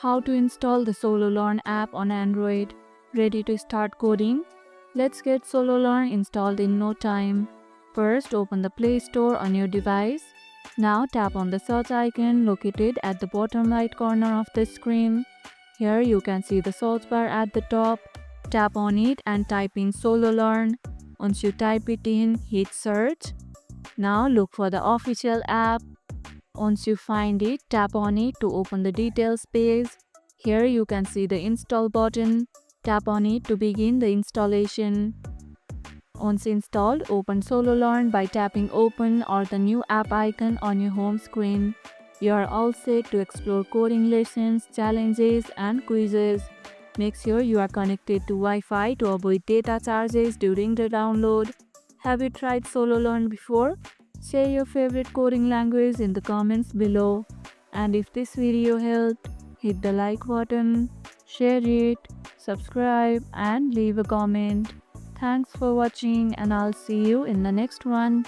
How to install the Sololearn app on Android. Ready to start coding? Let's get Sololearn installed in no time. First, open the Play Store on your device. Now tap on the search icon located at the bottom right corner of the screen. Here you can see the search bar at the top. Tap on it and type in Sololearn. Once you type it in, hit search. Now look for the official app. Once you find it, tap on it to open the details page. Here you can see the install button. Tap on it to begin the installation. Once installed, open Sololearn by tapping open or the new app icon on your home screen. You are all set to explore coding lessons, challenges and quizzes. Make sure you are connected to Wi-Fi to avoid data charges during the download. Have you tried Sololearn before? Share your favorite coding language in the comments below. And if this video helped, hit the like button, share it, subscribe and leave a comment. Thanks for watching and I'll see you in the next one.